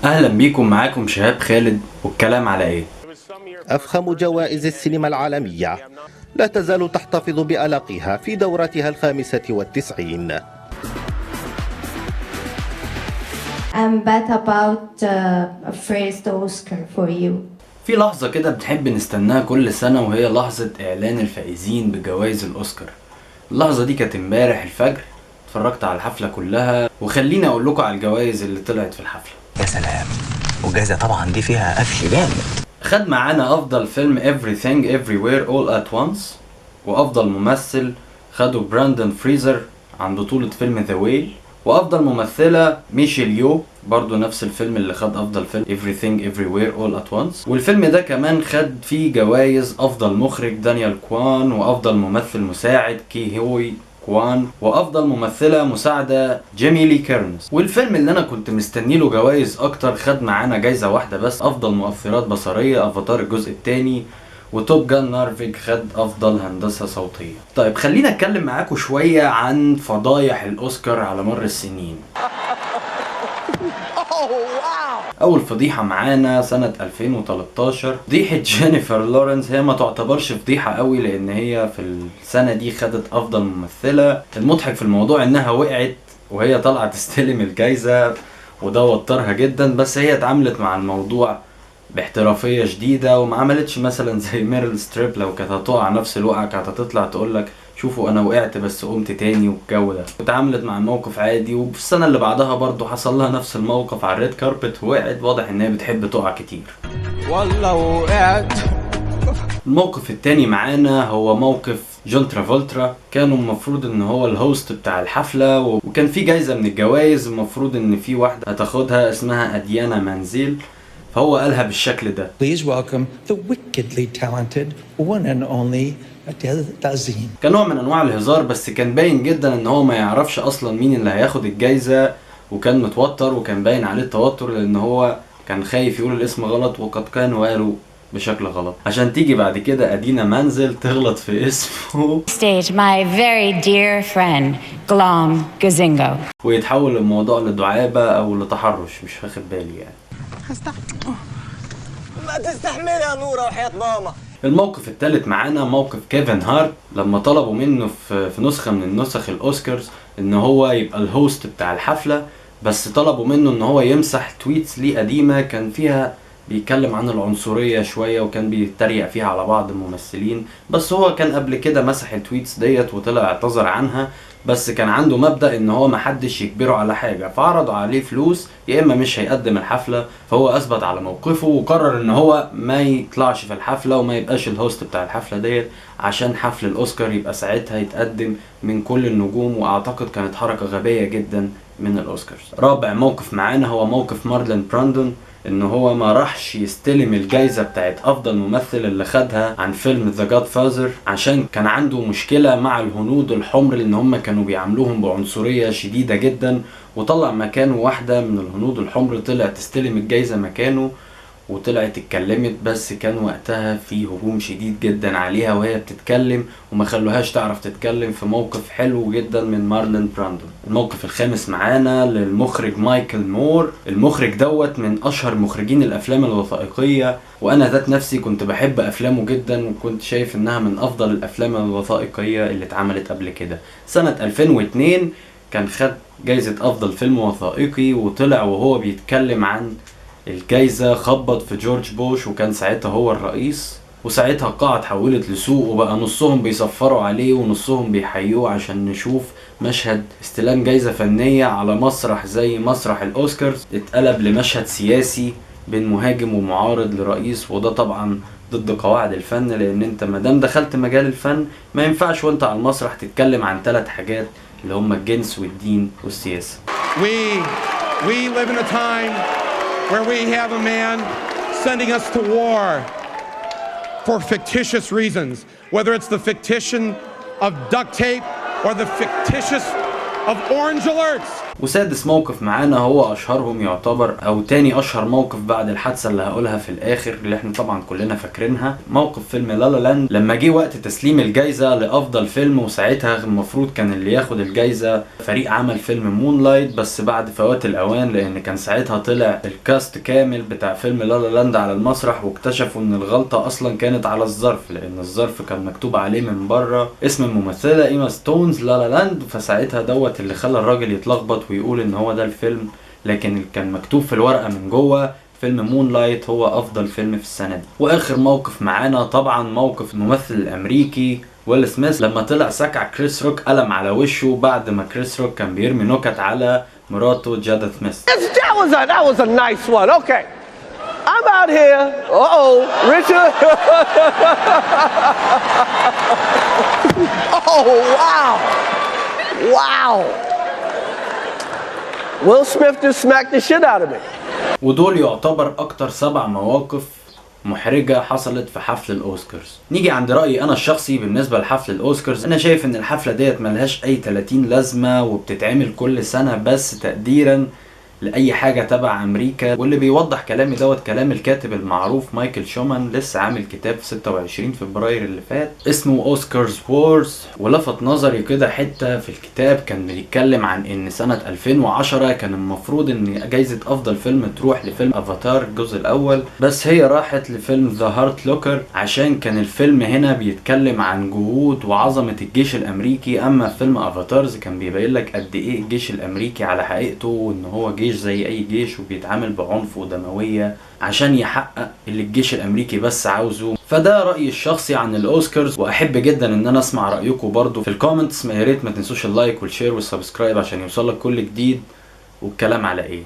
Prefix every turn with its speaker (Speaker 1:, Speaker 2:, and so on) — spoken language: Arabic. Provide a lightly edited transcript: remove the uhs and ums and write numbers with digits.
Speaker 1: اهلا بيكم، معاكم شهاب خالد، والكلام على ايه؟
Speaker 2: أفخم جوائز السينما العالمية لا تزال تحتفظ بألقها في دورتها ال95.
Speaker 3: I'm bad about a first Oscar for you.
Speaker 1: في لحظة كده بنحب نستناها كل سنة، وهي لحظة اعلان الفائزين بجوائز الاوسكار. اللحظة دي كانت امبارح الفجر، اتفرجت على الحفلة كلها، وخليني اقول لكم على الجوائز اللي طلعت في الحفلة.
Speaker 4: يا سلام، والجائزة طبعا دي فيها قفش جامد.
Speaker 1: خد معانا افضل فيلم Everything Everywhere All at Once، وافضل ممثل خدوا براندون فريزر عن بطولة فيلم ذا ويل، وافضل ممثلة ميشيل يو، برضو نفس الفيلم اللي خد افضل فيلم Everything Everywhere All at Once. والفيلم ده كمان خد فيه جوائز افضل مخرج دانيال كوان، وافضل ممثل مساعد كي هوي كوان، وافضل ممثلة مساعدة جيمي لي كيرنز. والفيلم اللي انا كنت مستني له جوائز اكتر خد معانا جايزة واحدة بس، افضل مؤثرات بصرية افاتار الجزء الثاني، وتوب جان مافريك خد افضل هندسة صوتية. طيب خلينا اتكلم معاكم شوية عن فضايح الاوسكار على مر السنين. اول فضيحة معانا سنة 2013، فضيحة جينيفر لورنس. هي ما تعتبرش فضيحة قوي لان هي في السنة دي خدت افضل ممثلة. المضحك في الموضوع انها وقعت وهي طالعة تستلم الجايزة، وده وترها جدا، بس هي اتعاملت مع الموضوع باحترافية شديدة، وما عملتش مثلا زي ميريل ستريب. لو كانت هتقع نفس الوقعة كانت هتطلع تقولك شوفوا انا وقعت بس قمت تاني والجو ده، واتعاملت مع الموقف عادي. وفي السنة اللي بعدها برضو حصل لها نفس الموقف على الريد كاربت ووقعت. واضح ان هي بتحب تقع كتير.
Speaker 5: والله وقعت.
Speaker 1: الموقف التاني معانا هو موقف جون ترافولترا. كانوا المفروض ان هو الهوست بتاع الحفلة، وكان في جايزة من الجوائز المفروض ان في واحدة هتاخدها اسمها اديانا مانزيل، فهو قالها بالشكل ده.
Speaker 5: Please welcome the wickedly talented one and only Adele Dazeem.
Speaker 1: كان نوع من انواع الهزار، بس كان باين جدا ان هو ما يعرفش اصلا مين اللي هياخد الجايزة، وكان متوتر، وكان باين عليه التوتر لان هو كان خايف يقول الاسم غلط، وقد كانوا قالوا بشكل غلط عشان تيجي بعد كده أدينا منزل تغلط في اسمه
Speaker 6: Stage my very dear friend Glom Gazingo.
Speaker 1: ويتحول الموضوع لدعابة او لتحرش، مش واخد بالي يعني.
Speaker 4: ما تستحملها يا نورة وحياة ماما.
Speaker 1: الموقف الثالث معانا موقف كيفن هارت، لما طلبوا منه في نسخة من النسخ الاوسكارز ان هو يبقى الهوست بتاع الحفلة، بس طلبوا منه ان هو يمسح تويتس ليه قديمة كان فيها بيتكلم عن العنصرية شوية، وكان بيتريق فيها على بعض الممثلين. بس هو كان قبل كده مسح التويتس ديت وطلع اعتذر عنها، بس كان عنده مبدأ ان هو محدش يجبره على حاجة، فعرضوا عليه فلوس يا اما مش هيقدم الحفلة. فهو اثبت على موقفه وقرر ان هو ما يطلعش في الحفلة وما يبقاش الهوست بتاع الحفلة ديت، عشان حفل الاوسكار يبقى ساعتها يتقدم من كل النجوم. واعتقد كانت حركة غبية جدا من الاوسكارز. رابع موقف معانا هو موقف مارلين براندون، ان هو ما راحش يستلم الجايزة بتاعت افضل ممثل اللي خدها عن فيلم ذا جاد فازر، عشان كان عنده مشكلة مع الهنود الحمر لان هم كانوا بيعاملوهم بعنصرية شديدة جدا، وطلع مكانه واحدة من الهنود الحمر طلع تستلم الجايزة مكانه، وطلعت اتكلمت، بس كان وقتها في هجوم شديد جدا عليها وهي بتتكلم، وما خلوهاش تعرف تتكلم في موقف حلو جدا من مارلين براندون. الموقف الخامس معانا للمخرج مايكل مور. المخرج دوت من اشهر مخرجين الافلام الوثائقية، وانا ذات نفسي كنت بحب افلامه جدا، وكنت شايف انها من افضل الافلام الوثائقية اللي اتعملت قبل كده. سنة 2002 كان خد جايزة افضل فيلم وثائقي، وطلع وهو بيتكلم عن الجايزة خبط في جورج بوش، وكان ساعتها هو الرئيس، وساعتها القاعة اتحولت لسوق، وبقى نصهم بيصفروا عليه ونصهم بيحيوه عشان نشوف مشهد استلام جايزة فنية على مسرح زي مسرح الأوسكارز اتقلب لمشهد سياسي بين مهاجم ومعارض لرئيس. وده طبعا ضد قواعد الفن، لان انت مادام دخلت مجال الفن ما ينفعش وانت على المسرح تتكلم عن 3 حاجات اللي هم الجنس والدين والسياسة.
Speaker 7: We live in a time where we have a man sending us to war for fictitious reasons, whether it's the fictition of duct tape or the fictitious of orange alerts.
Speaker 1: وسادس موقف معانا هو اشهرهم يعتبر، او تاني اشهر موقف بعد الحادثه اللي هقولها في الاخر اللي احنا طبعا كلنا فاكرينها، موقف فيلم لا لا لاند لما جه وقت تسليم الجايزه لافضل فيلم، وساعتها المفروض كان اللي ياخد الجايزه فريق عمل فيلم مون لايت، بس بعد فوات الاوان لان كان ساعتها طلع الكاست كامل بتاع فيلم لا لا لاند على المسرح، واكتشفوا ان الغلطه اصلا كانت على الظرف، لان الظرف كان مكتوب عليه من بره اسم الممثله ايما ستونز لا لا لاند، فساعتها دوت اللي خلى الراجل يتلخبط ويقول ان هو ده الفيلم، لكن كان مكتوب في الورقه من جوه فيلم مون لايت هو افضل فيلم في السنه دي. واخر موقف معانا طبعا موقف الممثل الامريكي ويل سميث لما طلع سكع كريس روك قلم على وشه بعد ما كريس روك كان بيرمي نكت على مراته جادا سميث.
Speaker 8: That was a nice one. Okay. I'm out here. Richard. Oh, wow. Wow. Will Smith just smacked the shit out of me.
Speaker 1: ودول يعتبر اكتر 7 مواقف محرجة حصلت في حفل الاوسكارز. نيجي عند رأيي انا الشخصي بالنسبة لحفل الاوسكارز، انا شايف ان الحفلة ديت ملهاش اي 30 لازمة وبتتعمل كل سنة بس تقديرا لأي حاجة تبع أمريكا، واللي بيوضح كلامي دوت كلام الكاتب المعروف مايكل شومان، لسه عامل كتاب في 26 فبراير اللي فات اسمه أوسكارز وورز، ولفت نظري كده حتة في الكتاب كان بيتكلم عن إن سنة 2010 كان المفروض إن جايزة أفضل فيلم تروح لفيلم أفاتار الجزء الأول، بس هي راحت لفيلم ذا هارت لوكر عشان كان الفيلم هنا بيتكلم عن جهود وعظمة الجيش الأمريكي، أما فيلم أفاتارز كان بيبين لك قد إيه الجيش الأمريكي على حقيقته وإن هو جيش زي اي جيش وبيتعامل بعنف ودموية عشان يحقق اللي الجيش الامريكي بس عاوزه. فده رأيي الشخصي عن الاوسكارز، واحب جدا ان انا اسمع رأيكم برضو في الكومنتس. يا ريت ما تنسوش اللايك والشير والسبسكرايب عشان يوصلك كل جديد. والكلام على ايه؟